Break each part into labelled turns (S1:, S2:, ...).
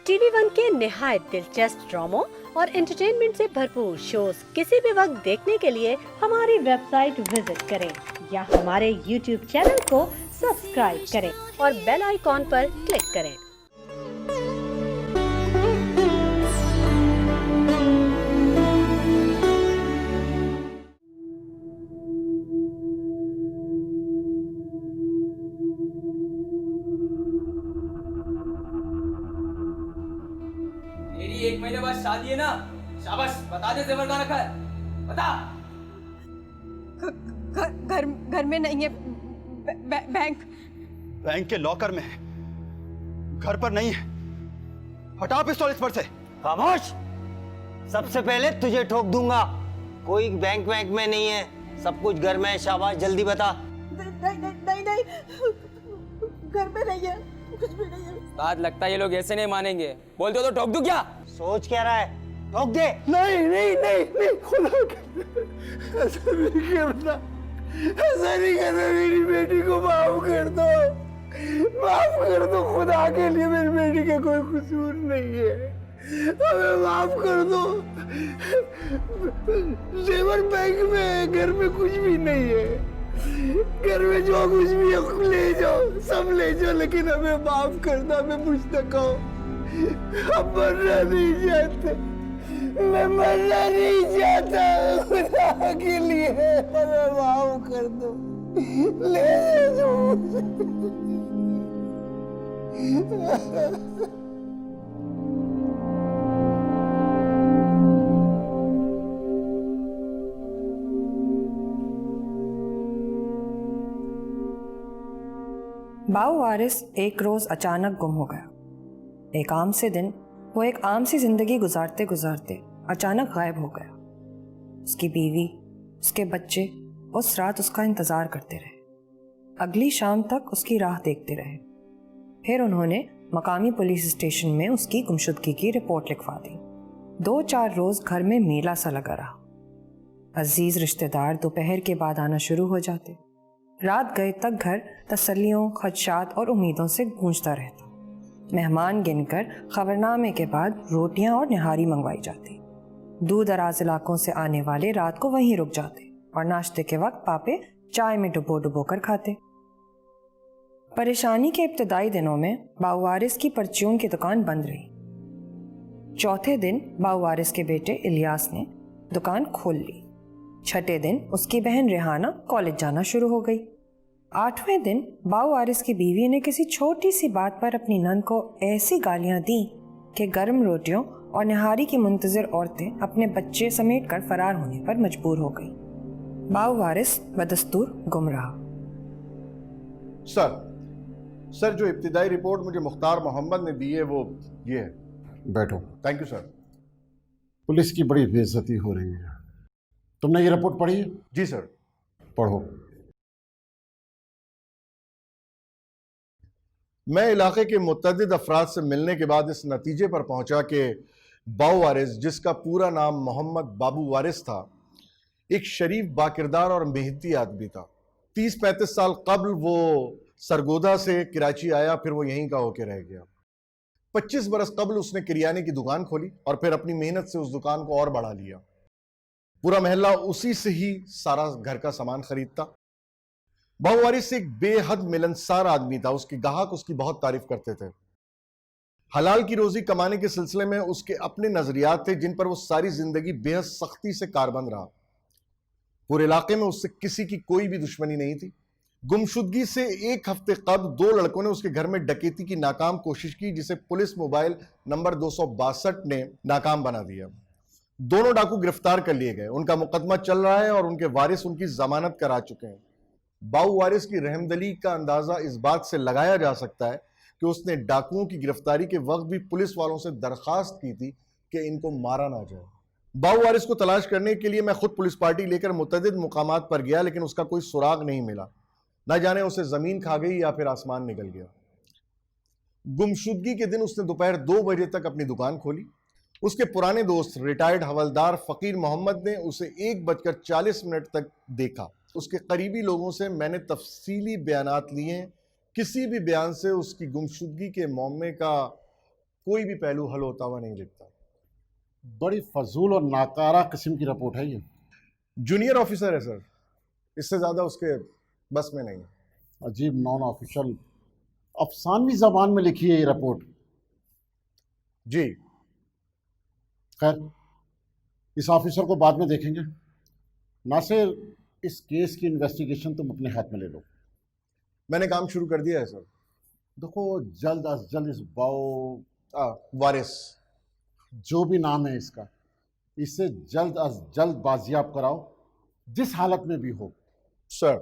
S1: TV one के निहायत दिलचस्प ड्रामों और एंटरटेनमेंट से भरपूर शोज किसी भी वक्त देखने के लिए हमारी वेबसाइट विजिट करें या हमारे यूट्यूब चैनल को सब्सक्राइब करें और बेल आइकॉन पर क्लिक करें।
S2: मेरी 1 महीने बाद शादी है ना, शाबाश बता दे जेवर कहाँ रखा है, बता।
S3: घर में नहीं है,
S4: बैंक के लॉकर में है, घर पर नहीं है। हटा पिस्तौल इस पर से।
S5: खामोश। सबसे पहले तुझे ठोक दूंगा। कोई बैंक में नहीं है, सब कुछ घर में है। शाबाश जल्दी बता।
S3: नहीं घर में नहीं है, कुछ भी नहीं है।
S2: बात लगता है ये लोग ऐसे नहीं मानेंगे। बोलते हो तो ठोक दूं क्या?
S5: सोच क्या रहा है? ठोक दे।
S4: नहीं खुदा ऐसा नहीं करना, ऐसा नहीं करना। मेरी बेटी को माफ कर दो खुदा के लिए। मेरी बेटी का कोई कसूर नहीं है, हमें माफ कर दो। जेवर बैंक में है, घर में कुछ भी नहीं है। घर में जो कुछ भी है ले जाओ, सब ले जाओ, लेकिन हमें माफ करना। हमें मुझ तक आओ, हम मरना नहीं चाहते। मैं मरना नहीं चाहता, खुदा के लिए हमें माफ कर दो। ले जाओ।
S6: बाऊ वारिस एक रोज अचानक गुम हो गया। एक आम से दिन वो एक आम सी जिंदगी गुजारते गुजारते अचानक गायब हो गया। उसकी बीवी, उसके बच्चे उस रात उसका इंतजार करते रहे। अगली शाम तक उसकी राह देखते रहे। फिर उन्होंने मकामी पुलिस स्टेशन में उसकी गुमशुदगी की रिपोर्ट लिखवा दी। 2-4 रोज घर में मेला सा लगा रहा। अजीज रिश्तेदार दोपहर के बाद आना शुरू हो जाते। रात गए तक घर तसल्लियों, खदशात और उम्मीदों से गूंजता रहता। मेहमान गिनकर खबरनामे के बाद रोटियां और निहारी मंगवाई जाती। दूर दराज इलाकों से आने वाले रात को वहीं रुक जाते और नाश्ते के वक्त पापे चाय में डुबो कर खाते। परेशानी के इब्तदाई दिनों में बाऊ वारिस की परचून की दुकान बंद रही। चौथे दिन बाऊ वारिस के बेटे इलियास ने दुकान खोल ली। छठे दिन उसकी बहन रेहाना कॉलेज जाना शुरू हो गई। 8वें दिन बाऊ वारिस की बीवी ने किसी छोटी सी बात पर अपनी नंद को ऐसी गालियां दी कि गर्म रोटियों और निहारी की मुंतजिर औरतें अपने बच्चे समेट कर फरार होने पर मजबूर हो गई। बाऊ वारिस बदस्तूर गुम रहा।
S7: सर जो इब्तिदाई रिपोर्ट मुझे मुख्तार मोहम्मद ने दी है वो ये है।
S8: बैठो।
S7: Thank you sir.
S8: पुलिस की बड़ी बेइज्जती हो रही है। तुमने ये रिपोर्ट पढ़ी?
S7: जी सर।
S8: पढ़ो।
S7: मैं इलाके के मुतअद्दिद अफराद से मिलने के बाद इस नतीजे पर पहुंचा कि बाऊ वारिस, जिसका पूरा नाम मोहम्मद बाबू वारिस था, एक शरीफ, बाकिरदार और मेहनती आदमी था। 30-35 साल कबल वो सरगोदा से कराची आया, फिर वो यहीं का होके रह गया। 25 बरस कबल उसने किरियाने की दुकान खोली और फिर अपनी मेहनत से उस दुकान को और बढ़ा लिया। पूरा महल्ला उसी से ही सारा घर का सामान खरीदता। बाऊ वारिस एक बेहद मिलनसार आदमी था। उसके ग्राहक उसकी बहुत तारीफ करते थे। हलाल की रोजी कमाने के सिलसिले में उसके अपने नजरियात थे जिन पर वो सारी जिंदगी बेहद सख्ती से कारबंद रहा। पूरे इलाके में उससे किसी की कोई भी दुश्मनी नहीं थी। गुमशुदगी से 1 हफ्ते कबल 2 लड़कों ने उसके घर में डकैती की नाकाम कोशिश की, जिसे पुलिस मोबाइल नंबर 262 ने नाकाम बना दिया। दोनों डाकू गिरफ्तार कर लिए गए। उनका मुकदमा चल रहा है और उनके वारिस उनकी जमानत करा चुके हैं। बाऊ वारिस की रहमदिली का अंदाजा इस बात से लगाया जा सकता है कि उसने डाकुओं की गिरफ्तारी के वक्त भी पुलिस वालों से दरखास्त की थी कि इनको मारा ना जाए। बाऊ वारिस को तलाश करने के लिए मैं खुद पुलिस पार्टी लेकर मुतअद्दिद मुकामात पर गया, लेकिन उसका कोई सुराग नहीं मिला। न जाने उसे जमीन खा गई या फिर आसमान निकल गया। गुमशुदगी के दिन उसने दोपहर 2 बजे तक अपनी दुकान खोली। उसके पुराने दोस्त रिटायर्ड हवलदार फकीर मोहम्मद ने उसे 1:40 तक देखा। उसके करीबी लोगों से मैंने तफसीली बयानात लिए। किसी भी बयान से उसकी गुमशुदगी के मौमे का कोई भी पहलू हल होता हुआ नहीं दिखता।
S8: बड़ी फजूल और नाकारा किस्म की रिपोर्ट है ये।
S7: जूनियर ऑफिसर है सर, इससे ज्यादा उसके बस में नहीं है।
S8: अजीब नॉन ऑफिशियल अफसानवी जबान में लिखी है ये रिपोर्ट।
S7: जी
S8: खैर, इस ऑफिसर को बाद में देखेंगे। नासिर, इस केस की इन्वेस्टिगेशन तुम अपने हाथ में ले लो।
S7: मैंने काम शुरू कर दिया है सर।
S8: देखो, जल्द अज जल्द इस
S7: वारिस,
S8: जो भी नाम है इसका, इसे जल्द अज जल्द बाजियाब कराओ, जिस हालत में भी हो।
S7: सर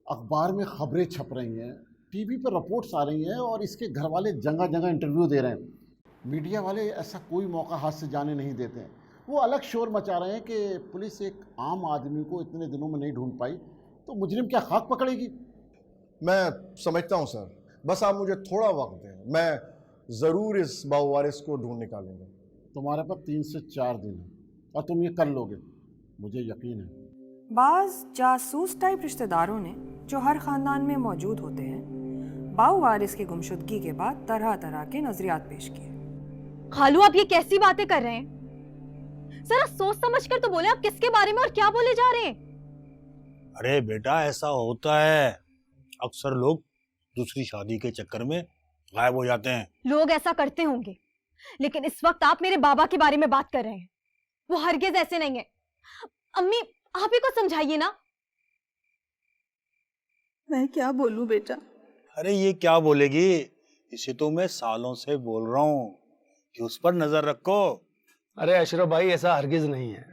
S8: अखबार में खबरें छप रही हैं, टीवी पर रिपोर्ट्स आ रही हैं और इसके घर वाले जगह जगह इंटरव्यू दे रहे हैं। मीडिया वाले ऐसा कोई मौका हाथ से जाने नहीं देते हैं। वो अलग शोर मचा रहे हैं कि पुलिस एक आम आदमी को इतने दिनों में नहीं ढूंढ पाई तो मुजरिम क्या खाक पकड़ेगी।
S7: मैं समझता हूँ सर, बस आप मुझे थोड़ा वक्त दें, मैं ज़रूर इस बावारिस को ढूंढ निकालूंगा।
S8: तुम्हारे पास 3 से 4 दिन है और तुम ये कर लोगे, मुझे यकीन है।
S6: बाज जासूस टाइप रिश्तेदारों ने, जो हर खानदान में मौजूद होते हैं, बाऊ वारिस की गुमशुदगी के बाद तरह तरह के नजरियात पेश किए।
S9: खालू, आप ये कैसी बातें कर रहे हैं? जरा सोच समझ कर तो बोले, आप किसके बारे में और क्या बोले जा रहे हैं?
S10: अरे बेटा, ऐसा होता है, अक्सर लोग दूसरी शादी के चक्कर में गायब हो जाते हैं।
S9: लोग ऐसा करते होंगे, लेकिन इस वक्त आप मेरे बाबा के बारे में बात कर रहे हैं। वो हरगिज ऐसे नहीं है। अम्मी, आप ही को समझाइए ना।
S3: मैं क्या बोलूं बेटा?
S10: अरे ये क्या बोलेगी, इसे तो मैं सालों से बोल रहा हूँ कि उस पर नजर रखो।
S11: अरे अशरफ भाई, ऐसा हरगिज नहीं है,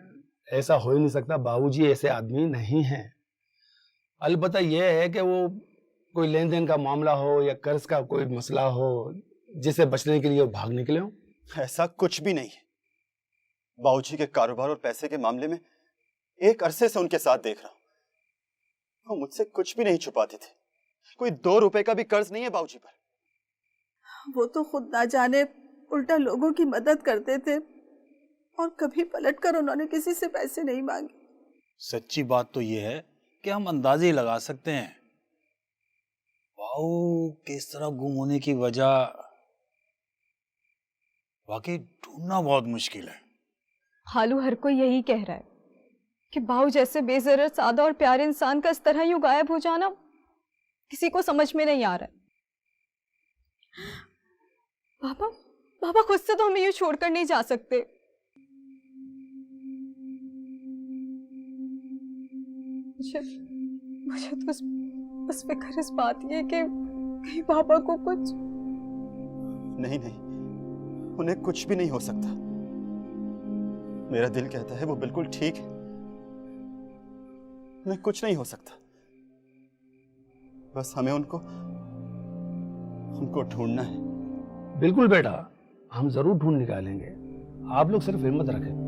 S11: ऐसा हो ही नहीं सकता। बाबूजी ऐसे आदमी नहीं हैं। अलबत्ता यह है कि वो कोई लेन देन का मामला हो या कर्ज का कोई मसला हो जिसे बचने के लिए वो भाग निकले हो।
S12: ऐसा कुछ भी नहीं है। बाबूजी के कारोबार और पैसे के मामले में एक अरसे से उनके साथ देख रहा हूं। वो मुझसे कुछ भी नहीं छुपाते थे। कोई 2 रुपए का भी कर्ज नहीं है बाबूजी पर।
S3: वो तो खुद ना जाने उल्टा लोगों की मदद करते थे और कभी पलटकर उन्होंने किसी से पैसे नहीं मांगे।
S10: सच्ची बात तो ये है कि हम अंदाजे ही लगा सकते हैं बाऊ किस तरह गुम होने की वजह वाकई ढूंढना बहुत मुश्किल है।
S9: खालू, हर कोई यही कह रहा है कि बाऊ जैसे बेजरत सादा और प्यारे इंसान का इस तरह यूं गायब हो जाना किसी को समझ में नहीं आ रहा है। बाबा खुद से तो हमें यूं छोड़कर नहीं जा सकते। मुझे तो बस फिक्र इस बात की है कि कहीं बाबा को कुछ
S12: नहीं, उन्हें कुछ भी नहीं हो सकता। मेरा दिल कहता है वो बिल्कुल ठीक है। उन्हें कुछ नहीं हो सकता। बस हमें उनको ढूंढना है।
S11: बिल्कुल बेटा, हम जरूर ढूंढ निकालेंगे। आप लोग सिर्फ हिम्मत रखें।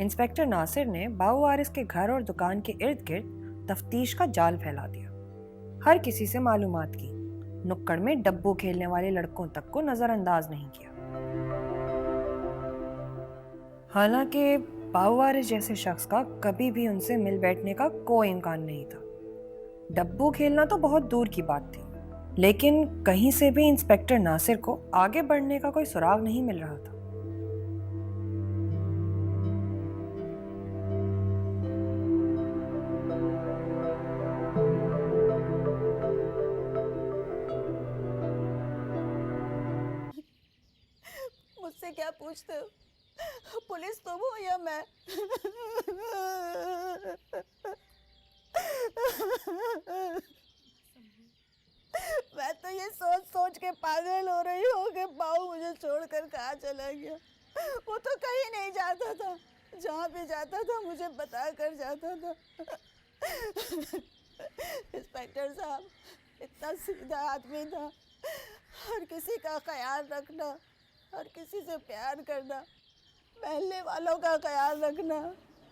S6: इंस्पेक्टर नासिर ने बाऊ वारिस के घर और दुकान के इर्द गिर्द तफ्तीश का जाल फैला दिया। हर किसी से मालूमात की, नुक्कड़ में डब्बू खेलने वाले लड़कों तक को नजरअंदाज नहीं किया। हालांकि बाऊ वारिस जैसे शख्स का कभी भी उनसे मिल बैठने का कोई इम्कान नहीं था। डब्बू खेलना तो बहुत दूर की बात थी, लेकिन कहीं से भी इंस्पेक्टर नासिर को आगे बढ़ने का कोई सुराग नहीं मिल रहा था।
S3: मुझसे क्या पूछते हो? पुलिस तुम हो या मैं? मैं तो ये सोच सोच के पागल हो रही हूँ कि बाऊ मुझे छोड़कर कहाँ चला गया। वो तो कहीं नहीं जाता था, जहाँ भी जाता था मुझे बता कर जाता था। इंस्पेक्टर साहब इतना सीधा आदमी था। हर किसी का ख्याल रखना, हर किसी से प्यार करना, महल्ले वालों का ख्याल रखना,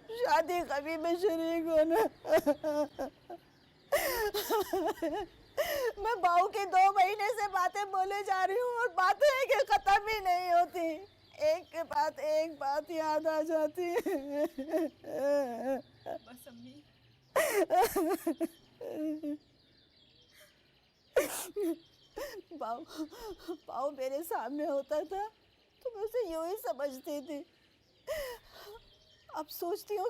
S3: शादी कभी में शरीक होना। मैं बहू की 2 महीने से बातें बोले जा रही हूँ और बातें के खत्म ही नहीं होती। एक के बाद एक बात याद आ जाती है।
S9: बस अम्मी।
S3: पाव मेरे सामने होता था तो मैं उसे यूं ही समझती थी। अब सोचती हूँ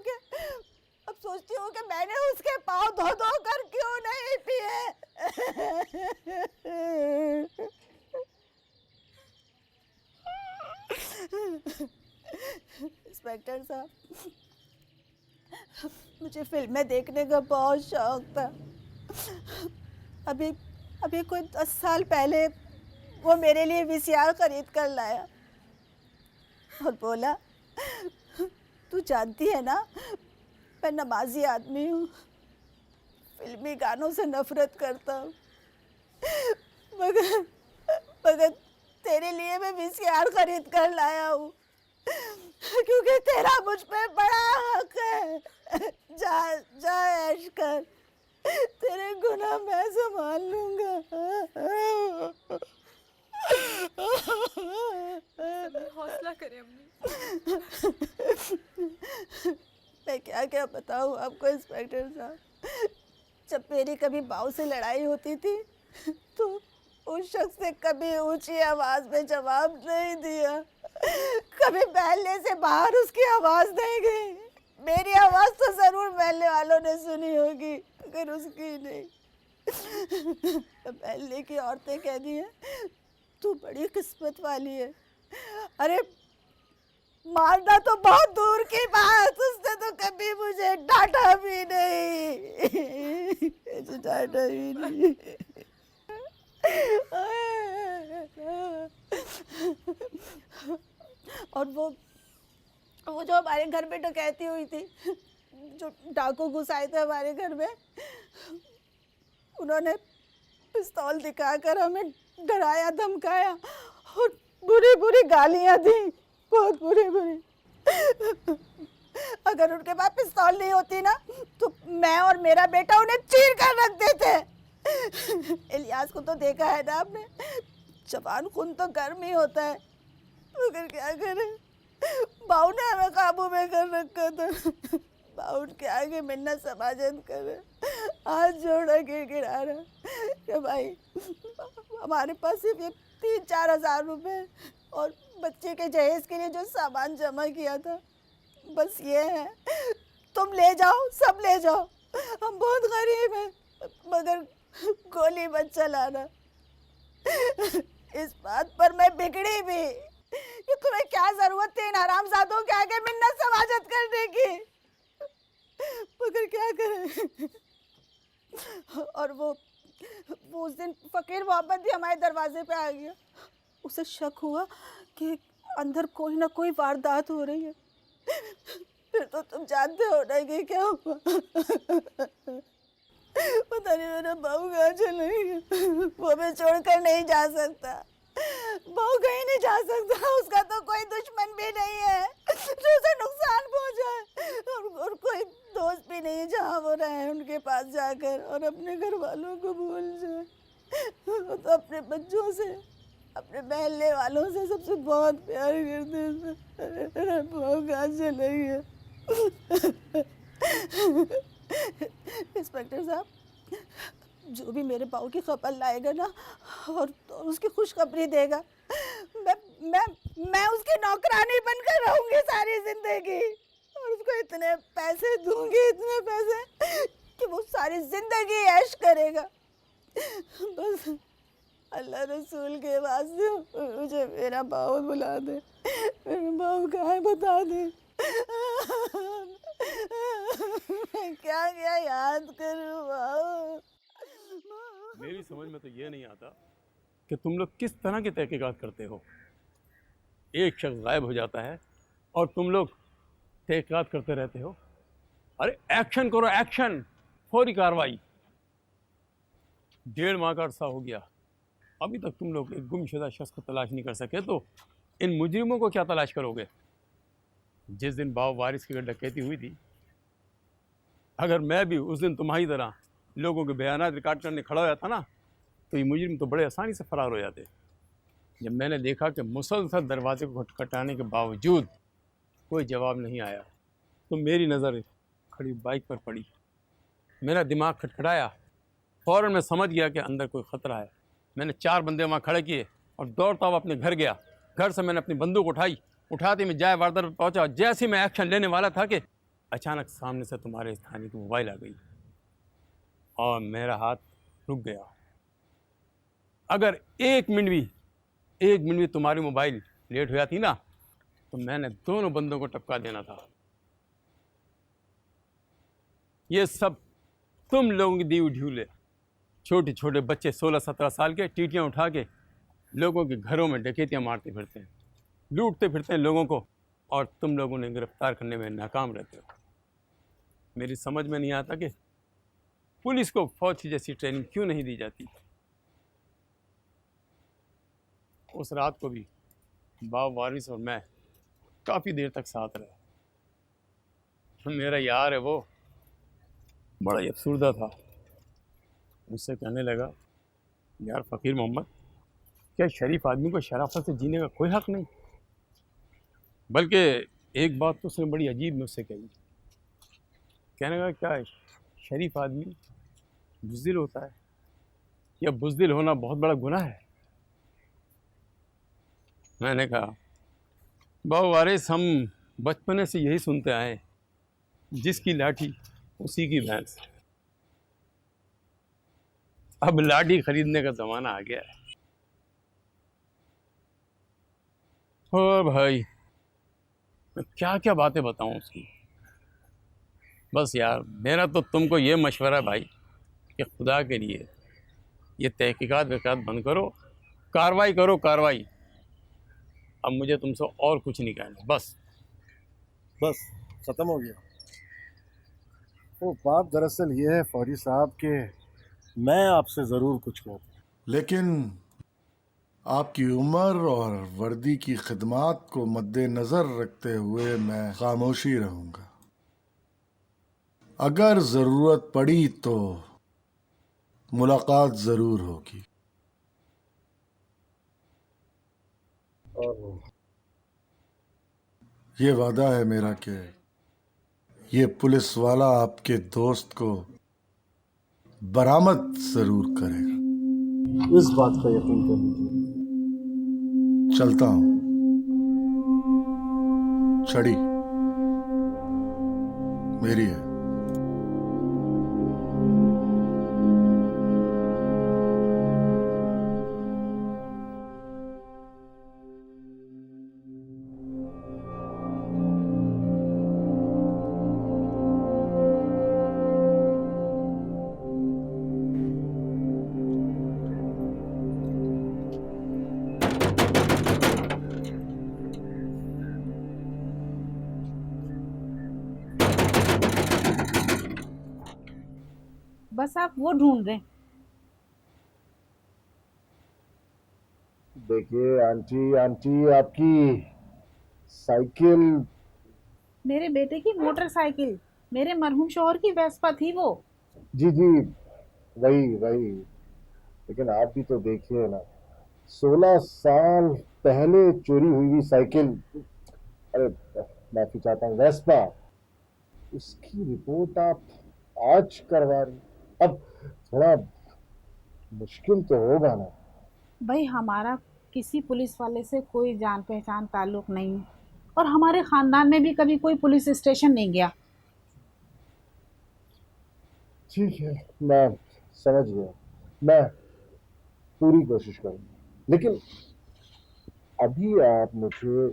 S3: कि मैंने उसके पाँव धो धो कर क्यों नहीं पिए। इंस्पेक्टर साहब, मुझे फिल्में देखने का बहुत शौक था। अभी कोई 10 साल पहले वो मेरे लिए वीसीआर खरीद कर लाया और बोला, तू जानती है ना मैं नमाजी आदमी हूँ, फिल्मी गानों से नफरत करता हूँ, मगर तेरे लिए मैं वीसीआर खरीद कर लाया हूँ क्योंकि तेरा मुझ पे बड़ा हक है। जा ऐश कर, तेरे गुनाह मैं संभाल लूंगा।
S9: हौसला करें अम्मी।
S3: मैं क्या क्या बताऊँ आपको इंस्पेक्टर साहब। जब मेरी कभी बाऊ से लड़ाई होती थी तो उस शख्स ने कभी ऊंची आवाज में जवाब नहीं दिया, कभी महल्ले से बाहर उसकी आवाज नहीं गई। मेरी आवाज तो जरूर महल्ले वालों ने सुनी होगी मगर उसकी नहीं। महल्ले की औरतें कहती हैं, तू बड़ी किस्मत वाली है। अरे मारना तो बहुत दूर की बात, उसने तो कभी मुझे डांटा भी नहीं। डांटा भी नहीं। और वो जो हमारे घर में डकैती हुई थी, जो डाकू घुस आए थे हमारे घर में, उन्होंने पिस्तौल दिखाकर हमें डराया धमकाया और बुरी बुरी गालियां दी, बहुत बुरी बुरी। अगर उनके पास पिस्तौल नहीं होती ना तो मैं और मेरा बेटा उन्हें चीर कर रख देते। इलियास को तो देखा है ना आपने, जवान खून तो गर्म ही होता है, मगर क्या करें, बाऊ ने हमें काबू में कर रखा था। बाऊ के आगे मिन्नत समाजत करे, हाथ जोड़ के गिरा रहा कि भाई हमारे पास सिर्फ ये 3-4 हज़ार रुपए और बच्चे के जहेज के लिए जो सामान जमा किया था बस ये है, तुम ले जाओ, सब ले जाओ, हम बहुत गरीब हैं, मगर गोली मत चलाना। इस बात पर मैं बिगड़ी भी कि तुम्हें क्या जरूरत थी इन हरामजादों के आगे मिन्नत समाजत करने की, मगर क्या करें। और वो उस दिन फकीर मोहम्मद भी हमारे दरवाजे पे आ गया। उसे शक हुआ कि अंदर कोई ना कोई वारदात हो रही है। फिर तो तुम जानते हो ना कि क्या हुआ। पता नहीं मेरा बहू कहाँ चले गया, वो मैं छोड़कर नहीं जा सकता। बहू कहीं नहीं जा सकता, उसका तो कोई दुश्मन भी नहीं है जो उसे नुकसान पहुंचाए, और कोई दोस्त भी नहीं है जहाँ वो रहे उनके पास जाकर और अपने घर वालों को भूल जाए। वो तो अपने बच्चों से, अपने महल्ले वालों से सबसे बहुत प्यार करते थे। मेरा बहू कहाँ चले गया। इंस्पेक्टर साहब, जो भी मेरे बहू की खबर लाएगा ना और उसकी खुशखबरी देगा, मैं उसकी नौकरानी बनकर रहूंगी सारी जिंदगी और उसको इतने पैसे दूंगी, इतने पैसे कि वो सारी जिंदगी ऐश करेगा। बस अल्लाह रसूल के वास्ते मुझे मेरा बहू बुला दे, मेरा बहू कहाँ है बता दे। मैं क्या क्या याद करूँ बहू।
S13: मेरी समझ में तो ये नहीं आता कि तुम लोग किस तरह की तहकीकात करते हो। एक शख्स गायब हो जाता है और तुम लोग तहकीकात करते रहते हो। अरे एक्शन करो, एक्शन, फौरी कार्रवाई। 1.5 माह का अरसा हो गया, अभी तक तुम लोग एक गुमशुदा शख्स को तलाश नहीं कर सके, तो इन मुजरिमों को क्या तलाश करोगे? जिस दिन बाव वारिस की डकैती हुई थी, अगर मैं भी उस दिन तुम्हारी तरह लोगों के बयानात रिकॉर्ड करने खड़ा होया था ना, तो ये मुजरिम तो बड़े आसानी से फरार हो जाते। जब मैंने देखा कि मुसलसल दरवाजे को खटखटाने के बावजूद कोई जवाब नहीं आया, तो मेरी नज़र खड़ी बाइक पर पड़ी। मेरा दिमाग खटखटाया, फ़ौरन मैं समझ गया कि अंदर कोई ख़तरा है। मैंने 4 बंदे वहाँ खड़े किए और दौड़ता हुआ अपने घर गया। घर से मैंने अपनी बंदूक उठाते मैं जाए वारदात पर पहुँचा। जैसे ही मैं एक्शन लेने वाला था कि अचानक सामने से तुम्हारे स्थानीय की मोबाइल आ गई और मेरा हाथ रुक गया। अगर एक मिनट भी तुम्हारी मोबाइल लेट हो जाती ना, तो मैंने दोनों बंदों को टपका देना था। ये सब तुम लोगों की दी हुई ढूल है। छोटे छोटे बच्चे 16-17 साल के टीटियाँ उठा के लोगों के घरों में डकैतियाँ मारते फिरते हैं, लूटते फिरते हैं लोगों को, और तुम लोगों ने गिरफ्तार करने में नाकाम रहते हो। मेरी समझ में नहीं आता कि पुलिस को फौज की जैसी ट्रेनिंग क्यों नहीं दी जाती। उस रात को भी बाव वारिस और मैं काफ़ी देर तक साथ रहे। मेरा यार है वो बड़ा ही अफसुर्दा था। मुझसे कहने लगा, यार फ़कीर मोहम्मद, क्या शरीफ आदमी को शराफत से जीने का कोई हक़ नहीं? बल्कि एक बात तो उसने बड़ी अजीब मुझसे कही। कहने लगा, क्या शरीफ आदमी बुज़दिल होता है, या बुज़दिल होना बहुत बड़ा गुनाह है? मैंने कहा, बाव वारिस, हम बचपने से यही सुनते आए, जिसकी लाठी उसी की भैंस। अब लाठी खरीदने का ज़माना आ गया है। और भाई, मैं क्या क्या बातें बताऊं उसकी। बस यार, मेरा तो तुमको ये मशवरा है भाई कि खुदा के लिए ये तहकीकात वहकीकात बंद करो, कार्रवाई करो कार्रवाई। अब मुझे तुमसे और कुछ नहीं कहना, बस
S7: खत्म हो गया। वो बात दरअसल ये है फौजी साहब के मैं आपसे जरूर कुछ कहता, लेकिन आपकी उम्र और वर्दी की खिदमात को मद्देनजर रखते हुए मैं खामोशी रहूंगा। अगर जरूरत पड़ी तो मुलाकात जरूर होगी। और ये वादा है मेरा कि ये पुलिस वाला आपके दोस्त को बरामद जरूर करेगा। इस बात का यकीन कर लीजिए। चलता हूं। छड़ी मेरी है।
S3: बस आप वो ढूंढ रहे हैं।
S4: देखिए आंटी, आपकी साइकिल।
S3: मेरे बेटे की मोटरसाइकिल, मेरे मरहूम शौहर की वेस्पा थी वो।
S4: जी वही। लेकिन आप भी तो देखिए ना, 16 साल पहले चोरी हुई साइकिल, अरे माफी चाहता हूँ, वेस्पा, उसकी रिपोर्ट आप आज करवा रही। अब थोड़ा मुश्किल तो होगा ना।
S3: भाई, हमारा किसी पुलिस वाले से कोई जान पहचान ताल्लुक नहीं है, और हमारे खानदान में भी कभी कोई पुलिस स्टेशन नहीं गया।
S4: ठीक है, मैं समझ गया, मैं पूरी कोशिश करूंगा। लेकिन अभी आप मुझे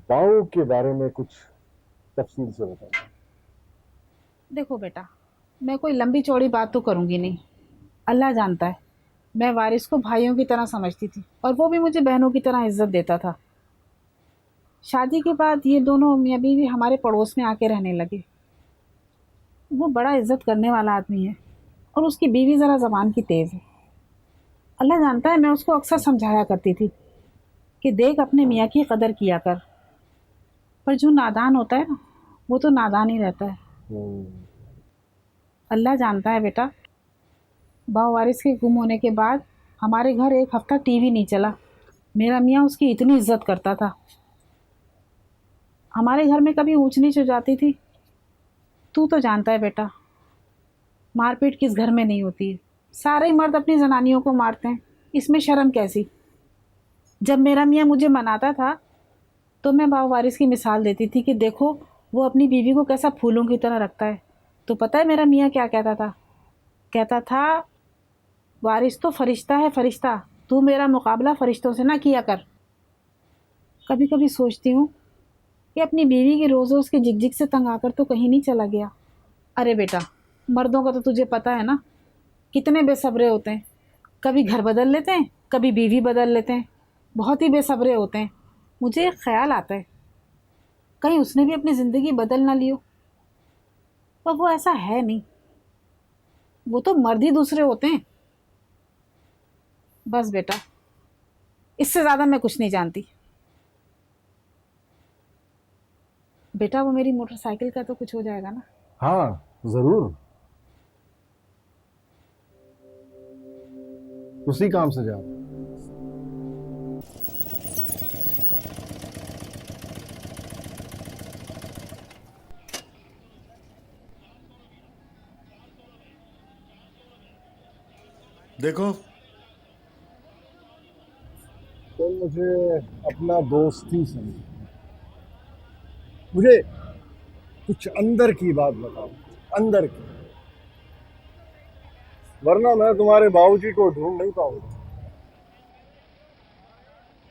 S4: बाव के बारे में कुछ तफसील से बताएं।
S3: देखो बेटा, मैं कोई लंबी चौड़ी बात तो करूंगी नहीं। अल्लाह जानता है, मैं वारिस को भाइयों की तरह समझती थी, और वो भी मुझे बहनों की तरह इज्जत देता था। शादी के बाद ये दोनों मियाँ बीवी हमारे पड़ोस में आके रहने लगे। वो बड़ा इज्जत करने वाला आदमी है, और उसकी बीवी ज़रा ज़बान की तेज़ है। अल्लाह जानता है, मैं उसको अक्सर समझाया करती थी कि देख, अपने मियाँ की कदर किया कर। पर जो नादान होता है ना, वो तो नादान ही रहता है। अल्लाह जानता है बेटा, बाव वारिस के गुम होने के बाद हमारे घर एक हफ्ता टीवी नहीं चला। मेरा मियाँ उसकी इतनी इज्जत करता था। हमारे घर में कभी ऊंच नीच हो जाती थी। तू तो जानता है बेटा, मारपीट किस घर में नहीं होती है। सारे मर्द अपनी जनानियों को मारते हैं, इसमें शर्म कैसी। जब मेरा मियाँ मुझे मनाता था तो मैं बाव वारिस की मिसाल देती थी कि देखो वो अपनी बीवी को कैसा फूलों की तरह रखता है। तो पता है मेरा मियाँ क्या कहता था? कहता था, वारिस तो फरिश्ता है फरिश्ता, तू मेरा मुकाबला फरिश्तों से ना किया कर। कभी कभी सोचती हूँ कि अपनी बीवी की रोज़ रोज़ की झिकझिक से तंग आकर तो कहीं नहीं चला गया। अरे बेटा, मर्दों का तो तुझे पता है ना, कितने बेसब्रे होते हैं। कभी घर बदल लेते हैं, कभी बीवी बदल लेते हैं, बहुत ही बेसब्रे होते हैं। मुझे एक ख्याल आता है, कहीं उसने भी अपनी ज़िंदगी बदल ना लियो। पर वो ऐसा है नहीं, वो तो मर्द ही दूसरे होते हैं। बस बेटा, इससे ज़्यादा मैं कुछ नहीं जानती। बेटा, वो मेरी मोटरसाइकिल का तो कुछ हो जाएगा ना?
S7: हाँ जरूर, उसी काम से जाओ। देखो, तो मुझे अपना दोस्त ही समझो। मुझे कुछ अंदर की बात बताओ, अंदर की, वरना मैं तुम्हारे बाबूजी को ढूंढ नहीं पाऊंगा।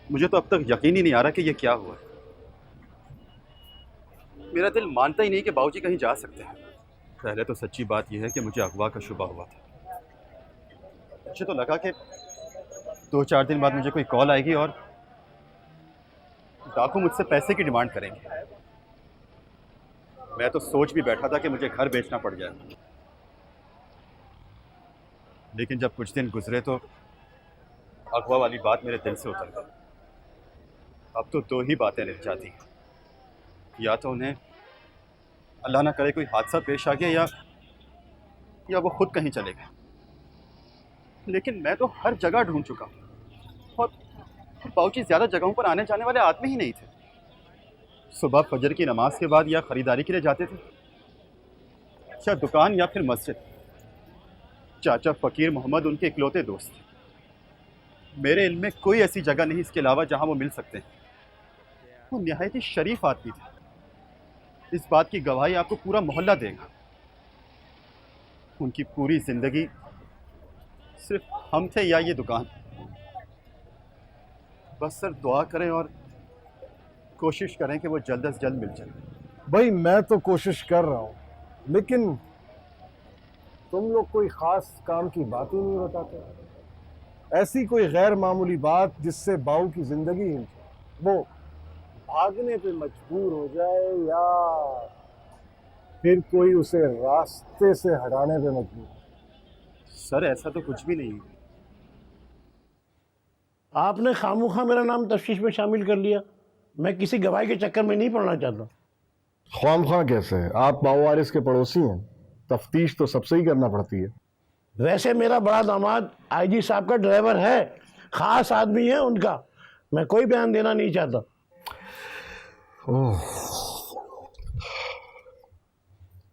S12: मुझे तो अब तक यकीन ही नहीं आ रहा कि ये क्या हुआ। मेरा दिल मानता ही नहीं कि बाबूजी कहीं जा सकते हैं। पहले तो सच्ची बात यह है कि मुझे अगवा का शुबा हुआ था। मुझे तो लगा कि 2-4 दिन बाद मुझे कोई कॉल आएगी और डाकू मुझसे पैसे की डिमांड करेंगे। मैं तो सोच भी बैठा था कि मुझे घर बेचना पड़ जाए। लेकिन जब कुछ दिन गुजरे तो अगवा वाली बात मेरे दिल से उतर गई। अब तो 2 ही बातें रह जाती, या तो उन्हें अल्लाह ना करे कोई हादसा पेश आ गया या वो खुद कहीं चले गए। लेकिन मैं तो हर जगह ढूंढ चुका हूं और बाबूजी ज्यादा जगहों पर आने जाने वाले आदमी ही नहीं थे। सुबह फजर की नमाज के बाद या खरीदारी के लिए जाते थे, या दुकान या फिर मस्जिद। चाचा फकीर मोहम्मद उनके इकलौते दोस्त थे। मेरे इल्म में कोई ऐसी जगह नहीं इसके अलावा जहां वो मिल सकते हैं। वो निहायत ही शरीफ आदमी थे, इस बात की गवाही आपको पूरा मोहल्ला देगा। उनकी पूरी जिंदगी सिर्फ हम थे या ये दुकान। बस सर दुआ करें और कोशिश करें कि वो जल्द से जल्द मिल जाए।
S7: भाई मैं तो कोशिश कर रहा हूं, लेकिन तुम लोग कोई खास काम की बात ही नहीं बताते। ऐसी कोई गैर मामूली बात जिससे बाऊ की जिंदगी वो भागने पे मजबूर हो जाए या फिर कोई उसे रास्ते से हटाने पे मजबूर।
S12: सर ऐसा तो कुछ भी नहीं है।
S14: आपने खामोखा मेरा नाम तफ्तीश में शामिल कर लिया। मैं किसी गवाही के चक्कर में नहीं पड़ना चाहता।
S7: ख्वामखा कैसे? आप बाऊ वारिस के पड़ोसी हैं, तफ्तीश तो सबसे ही करना पड़ती है।
S14: वैसे मेरा बड़ा दामाद आईजी साहब का ड्राइवर है, खास आदमी है उनका। मैं कोई बयान देना नहीं चाहता।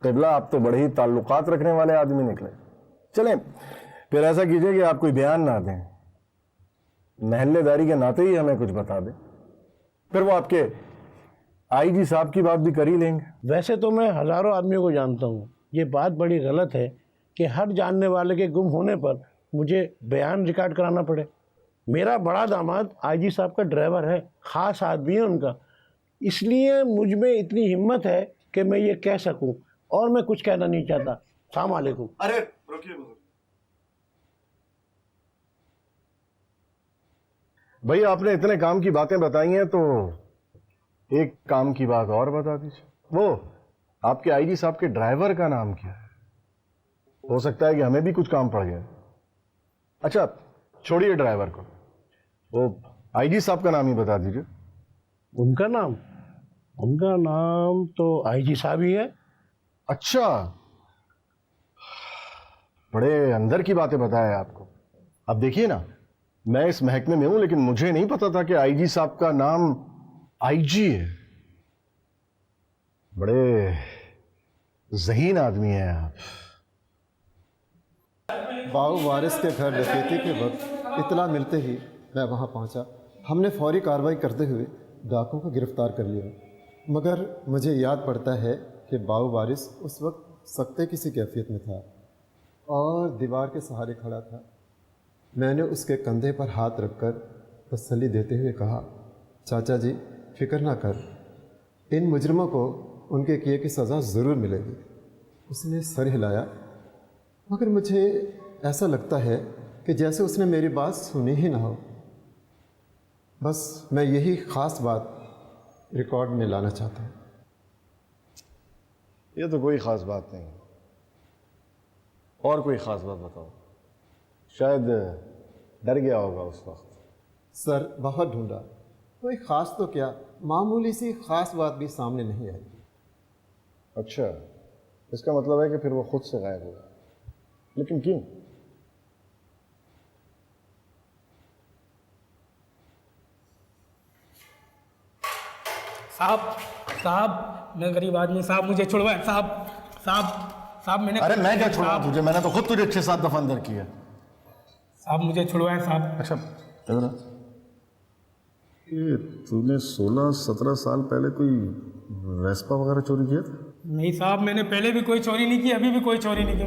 S7: क़िबला, आप तो बड़े ही ताल्लुकात रखने वाले आदमी निकले। चलें, फिर ऐसा कीजिए कि आप कोई बयान ना दें, महल्लेदारी के नाते ही हमें कुछ बता दें, फिर वो आपके आईजी साहब की बात भी कर ही लेंगे।
S14: वैसे तो मैं हज़ारों आदमियों को जानता हूँ। ये बात बड़ी गलत है कि हर जानने वाले के गुम होने पर मुझे बयान रिकॉर्ड कराना पड़े। मेरा बड़ा दामाद आईजी साहब का ड्राइवर है, ख़ास आदमी है उनका। इसलिए मुझ में इतनी हिम्मत है कि मैं ये कह सकूं, और मैं कुछ कहना नहीं चाहता। अस्सलाम वालेकुम।
S12: अरे रुकिए
S7: भाई, आपने इतने काम की बातें बताई हैं तो एक काम की बात और बता दीजिए। वो आपके आईजी साहब के ड्राइवर का नाम क्या है? हो सकता है कि हमें भी कुछ काम पड़ गया। अच्छा छोड़िए ड्राइवर को, वो आईजी साहब का नाम ही बता दीजिए।
S14: उनका नाम उनका नाम तो आईजी साहब ही है।
S7: अच्छा, बड़े अंदर की बातें बताया आपको। अब देखिए ना, मैं इस महकमे में हूं, लेकिन मुझे नहीं पता था कि आईजी साहब का नाम आईजी है। बड़े ज़हीन आदमी हैं आप।
S15: बाऊ वारिस के घर डकैती के वक्त इतला मिलते ही मैं वहां पहुंचा। हमने फौरी कार्रवाई करते हुए डाकुओं को गिरफ्तार कर लिया, मगर मुझे याद पड़ता है कि बाऊ वारिस उस वक्त सख्ते किसी कैफियत में था और दीवार के सहारे खड़ा था। मैंने उसके कंधे पर हाथ रखकर तसल्ली देते हुए कहा, चाचा जी फिक्र ना कर, इन मुजरिमों को उनके किए की सज़ा ज़रूर मिलेगी। उसने सर हिलाया, मगर मुझे ऐसा लगता है कि जैसे उसने मेरी बात सुनी ही ना हो। बस मैं यही ख़ास बात रिकॉर्ड में लाना चाहता हूँ।
S7: ये तो कोई ख़ास बात नहीं। और कोई ख़ास बात बताओ। शायद डर गया होगा उस वक्त।
S15: सर बहुत ढूंढा, कोई ख़ास तो क्या, मामूली सी ख़ास बात भी सामने नहीं आई।
S7: अच्छा, इसका मतलब है कि फिर वो खुद से गायब हुआ। लेकिन क्यों?
S16: साहब मैं गरीब आदमी, साहब मुझे छुड़वाएं साहब। साहब मैंने,
S7: अरे मैं क्या छुड़वा तुझे, मैंने तो खुद तुझे 6-7 दफा अंदर किया।
S16: साहब मुझे छुड़वाएं साहब।
S7: अच्छा ये तूने 16-17 साल पहले कोई वेस्पा वगैरह चोरी किया था?
S16: नहीं साहब, मैंने पहले भी कोई चोरी नहीं की, अभी भी कोई चोरी नहीं की।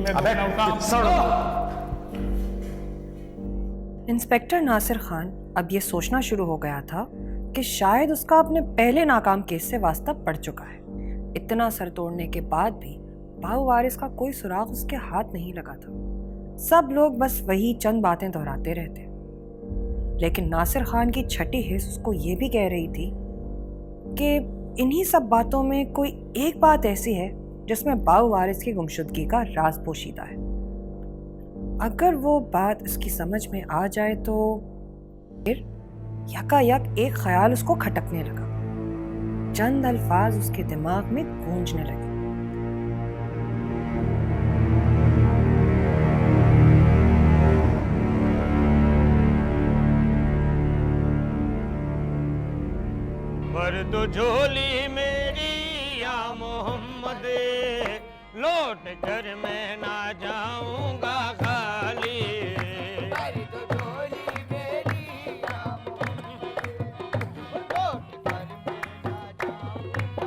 S6: इंस्पेक्टर नासिर खान अब ये सोचना शुरू हो गया था कि शायद उसका अपने पहले नाकाम केस से वास्ता पड़ चुका है। इतना सर तोड़ने के बाद भी बाऊ वारिस का कोई सुराग उसके हाथ नहीं लगा था। सब लोग बस वही चंद बातें दोहराते रहते। लेकिन नासिर खान की छठी हिस्स उसको ये भी कह रही थी कि इन्हीं सब बातों में कोई एक बात ऐसी है जिसमें बाऊ वारिस की गुमशुदगी का राज पोशीदा है। अगर वो बात इसकी समझ में आ जाए तो फिर यकायक एक ख्याल उसको खटकने लगा। चंद अल्फाज उसके दिमाग में गूंजने लगे।
S5: भर दो झोली मेरी या मोहम्मद, लौट कर मैं ना जाऊंगा खाली। भर दो झोली मेरी या मोहम्मद, लौट कर मैं ना जाऊंगा।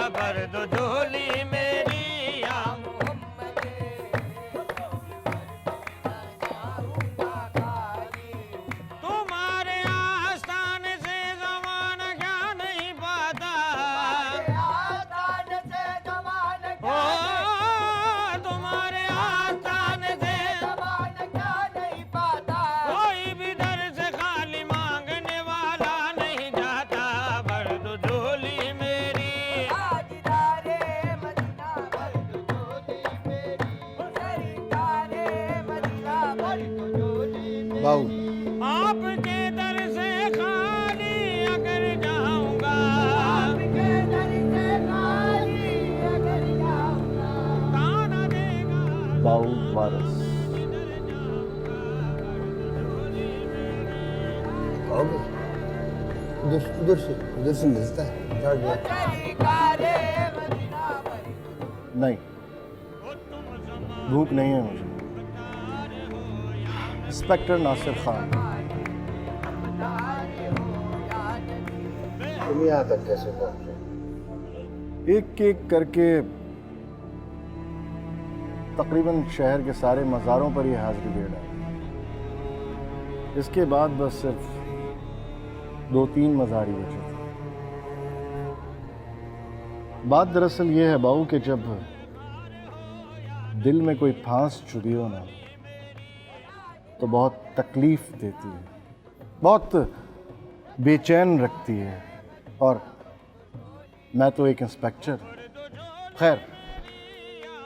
S5: भर दो झोली मेरी या मोहम्मद, तुम्हारे आस्थान से ज़माना क्या नहीं पाता। तुम्हारे आस्थान से ज़माना क्या नहीं पाता। कोई भी दर से खाली मांगने वाला नहीं जाता। भर दो झोली मेरी ताजदारे मदीना, भर दो झोली मेरी सरकारे मदीना, भर दो झोली मेरी। आपके दर से खाली अगर जाऊंगा, आपके दर से खाली अगर जाऊंगा, ताना देगा
S7: बाऊ वारिस।
S4: उधर से मिलता है।
S5: सरकारे मदीना, भर
S7: नहीं, भूख नहीं है मुझे। इंस्पेक्टर नासिर खान,
S4: तुम यहाँ तक कैसे पहुंचे?
S7: एक एक करके तकरीबन शहर के सारे मज़ारों पर ही हाजिरी दे डाली। इसके बाद बस सिर्फ 2-3 मज़ार ही बचे थे। बात दरअसल ये है बाऊ कि जब दिल में कोई फांस चुभी हो ना तो बहुत तकलीफ देती है, बहुत बेचैन रखती है। और मैं तो एक इंस्पेक्टर। खैर,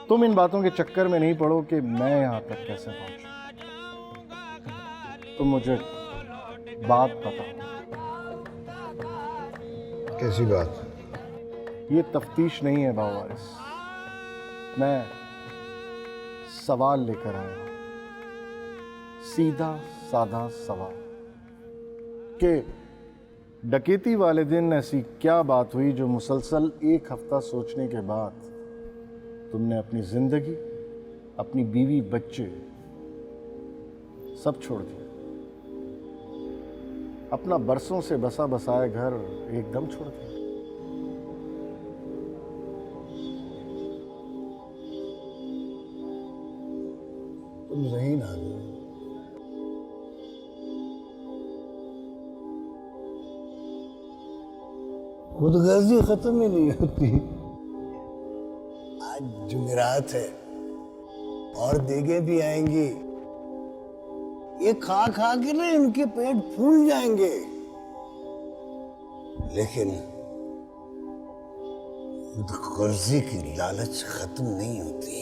S7: तुम इन बातों के चक्कर में नहीं पड़ो कि मैं यहाँ तक कैसे पहुंचा। तुम मुझे बात बताओ,
S14: कैसी बात?
S7: ये तफ्तीश नहीं है बाबू वारिस, मैं सवाल लेकर आया हूं, सीधा साधा सवाल कि डकैती वाले दिन ऐसी क्या बात हुई जो मुसलसल 1 हफ्ता सोचने के बाद तुमने अपनी जिंदगी, अपनी बीवी, बच्चे सब छोड़ दिया, अपना बरसों से बसा बसाया घर एकदम छोड़ दिया?
S14: तुम ज़हीन आ गए। खुदगर्जी खत्म ही नहीं होती। आज जुमेरात है और देगे भी आएंगी। ये खा खा के ना इनके पेट फूल जाएंगे, लेकिन खुदगर्जी की लालच खत्म नहीं होती।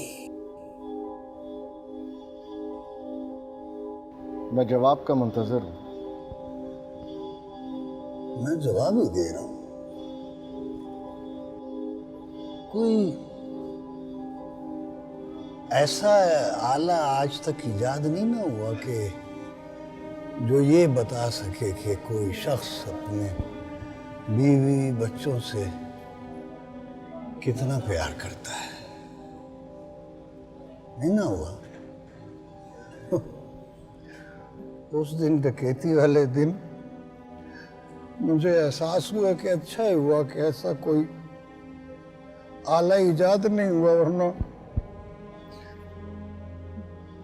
S7: मैं जवाब का मुंतजर हूं।
S14: मैं जवाब ही दे रहा हूं। कोई ऐसा आला आज तक इजाद नहीं ना हुआ कि जो ये बता सके कि कोई शख्स अपने बीवी बच्चों से कितना प्यार करता है। नहीं ना हुआ। उस दिन डकैती वाले दिन मुझे एहसास हुआ कि अच्छा ही हुआ कि ऐसा कोई आला इजाद नहीं हुआ, वरना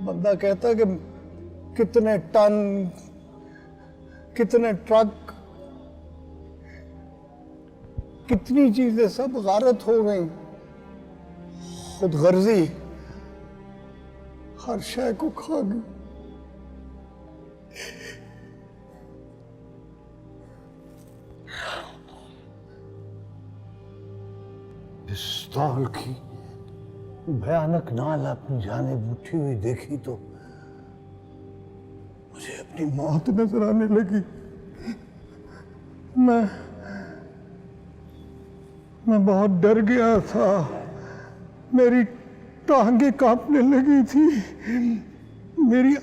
S14: बंदा कहता कि कितने टन, कितने ट्रक, कितनी चीजें सब गारत हो गई। खुदगर्जी हर शय को खा गई। पिस्तौल की भयानक नाल अपनी जानिब उठी हुई देखी तो मुझे अपनी मौत नजर आने लगी। मैं बहुत डर गया था। मेरी टांगे कांपने लगी थी, मेरी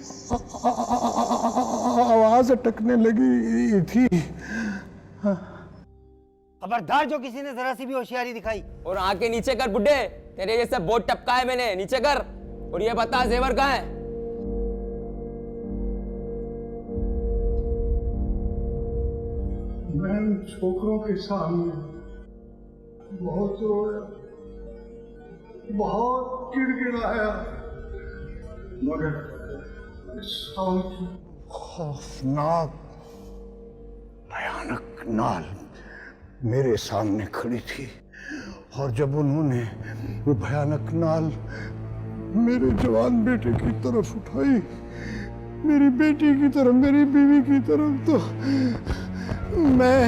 S14: आवाज अटकने लगी थी।
S5: खबरदार जो किसी ने जरा सी भी होशियारी दिखाई।
S2: और आंखें नीचे कर बुड्ढे, तेरे जैसे बोट टपका है मैंने, नीचे कर। और ये बता जेवर कहाँ है?
S14: मैं उन छोकरों के सामने बहुत रोया, बहुत गिड़गिड़ाया, मगर पिस्तौल की खौफनाक भयानक नाल मेरे सामने खड़ी थी। और जब उन्होंने वो भयानक नाल मेरे जवान बेटे की तरफ उठाई, मेरी बेटी की तरफ, मेरी बीवी की तरफ, तो मैं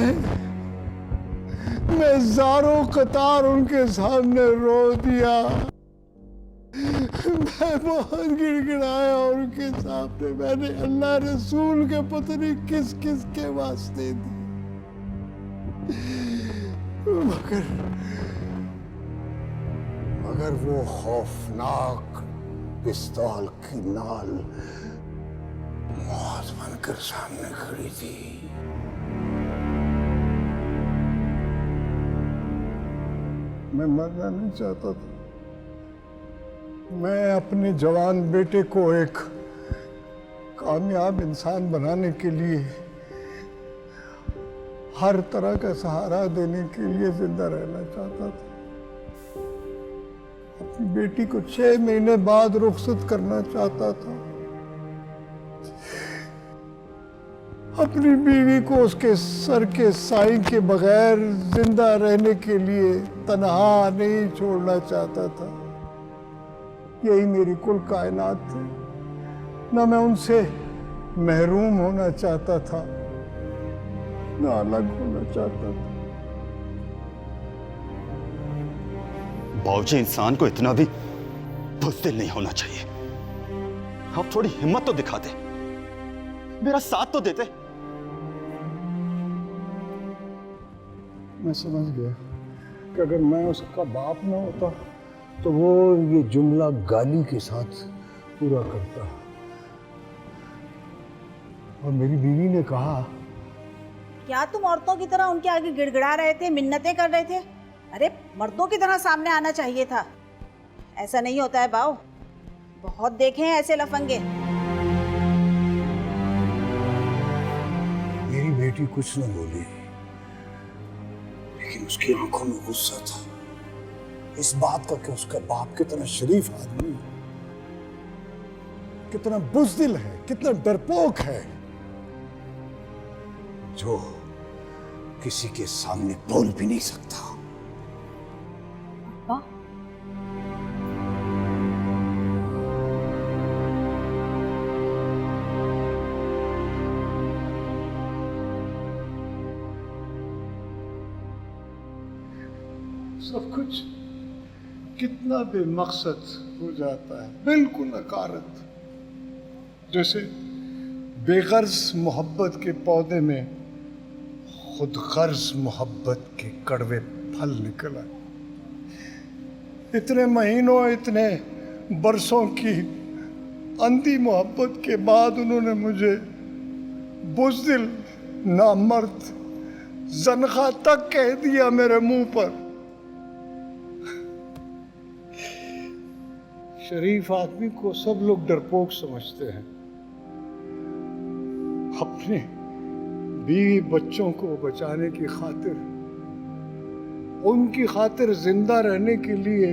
S14: ज़ारों कतार उनके सामने रो दिया। मैं बहुत गिड़गिड़ाया उनके सामने। मैंने अल्लाह रसूल के पता नहीं किस किस के वास्ते दी, मगर वो खौफनाक पिस्तौल की नाल मौत बनकर सामने खड़ी थी। मैं मरना नहीं चाहता था। मैं अपने जवान बेटे को एक कामयाब इंसान बनाने के लिए, हर तरह का सहारा देने के लिए जिंदा रहना चाहता था। अपनी बेटी को 6 महीने बाद रुखसत करना चाहता था। अपनी बीवी को उसके सर के साई के बगैर जिंदा रहने के लिए तन्हा नहीं छोड़ना चाहता था। यही मेरी कुल कायनात थी। न मैं उनसे महरूम होना चाहता था, न अलग होना चाहता था।
S12: बाबूजी, इंसान को इतना भी बुज़दिल नहीं होना चाहिए। आप थोड़ी हिम्मत तो दिखाते, मेरा साथ तो देते।
S14: मैं समझ गया कि अगर मैं उसका बाप ना होता तो वो ये जुमला गाली के साथ पूरा करता। और मेरी बीवी ने कहा,
S3: क्या तुम औरतों की तरह उनके आगे गिड़गिड़ा रहे थे, मिन्नतें कर रहे थे? अरे मर्दों की तरह सामने आना चाहिए था। ऐसा नहीं होता है बाऊ, बहुत देखे हैं ऐसे लफंगे।
S14: मेरी बेटी कुछ न बोली, लेकिन उसकी आंखों में गुस्सा था इस बात का कि उसका बाप कितना शरीफ आदमी है, कितना बुज़दिल है, कितना डरपोक है, जो किसी के सामने बोल भी नहीं सकता। सब कुछ कितना बेमकसद हो जाता है, बिल्कुल नकारत। जैसे बेगर्ज मोहब्बत के पौधे में खुद गर्ज मोहब्बत के कड़वे फल निकल आए। इतने महीनों, इतने बरसों की अंधी मोहब्बत के बाद उन्होंने मुझे बुज़दिल, नामर्द, ज़नख़ा तक कह दिया मेरे मुंह पर। शरीफ आदमी को सब लोग डरपोक समझते हैं। अपने बीवी बच्चों को बचाने की खातिर, उनकी खातिर जिंदा रहने के लिए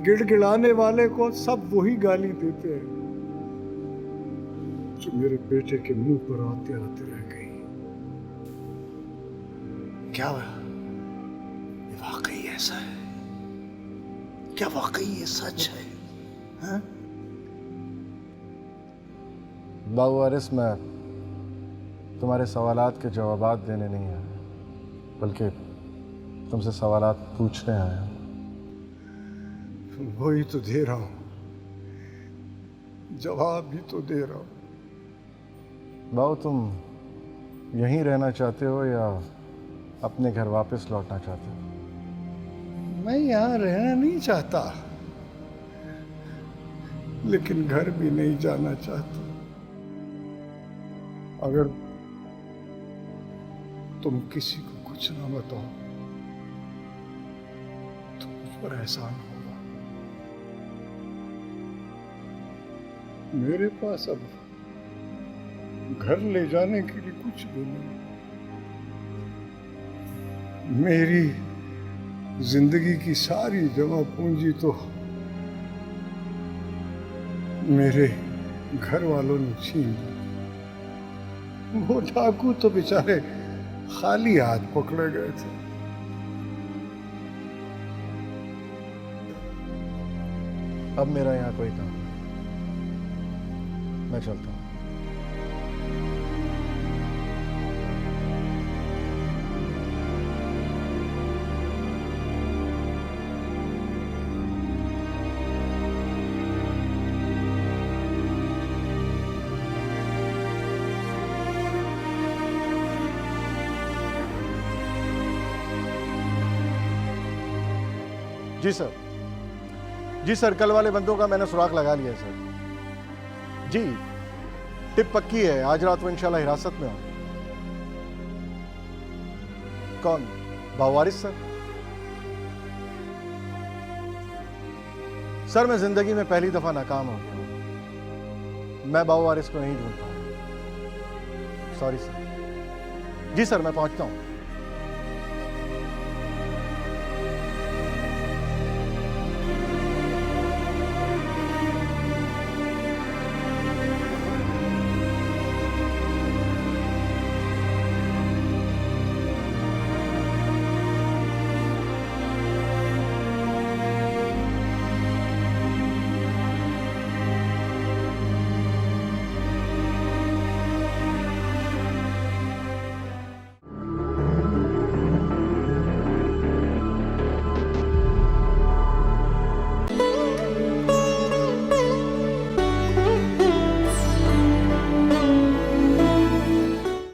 S14: गिड़गिड़ाने वाले को सब वही गाली देते हैं जो मेरे बेटे के मुंह पर आते आते रह गई। क्या ये वाकई ऐसा है? क्या वाकई ये सच है? हाँ?
S7: बाबू वारिस, मैं तुम्हारे सवालात के जवाबात देने नहीं आया, बल्कि तुमसे सवालात पूछने आया।
S14: वही तो दे रहा हूं, जवाब भी तो दे रहा हूं।
S7: बाबू, तुम यहीं रहना चाहते हो या अपने घर वापस लौटना चाहते हो?
S14: मैं यहाँ रहना नहीं चाहता, लेकिन घर भी नहीं जाना चाहता। अगर तुम किसी को कुछ ना बताओ तो मुझ पर एहसान होगा। मेरे पास अब घर ले जाने के लिए कुछ भी नहीं। मेरी जिंदगी की सारी जमा पूंजी तो मेरे घर वालों ने छीन ली। वो डाकू तो बेचारे खाली हाथ पकड़े गए थे।
S7: अब मेरा यहाँ कोई काम नहीं, मैं चलता हूँ। जी सर, जी सर, कल वाले बंदों का मैंने सुराग लगा लिया है सर। जी, टिप पक्की है, आज रात वो इंशाल्लाह हिरासत में हो। कौन? बाबू वारिस सर? सर, मैं जिंदगी में पहली दफा नाकाम हो गया हूं। मैं बाबू वारिस को नहीं ढूंढ पाया। Sorry sir. जी सर, मैं पहुंचता हूं।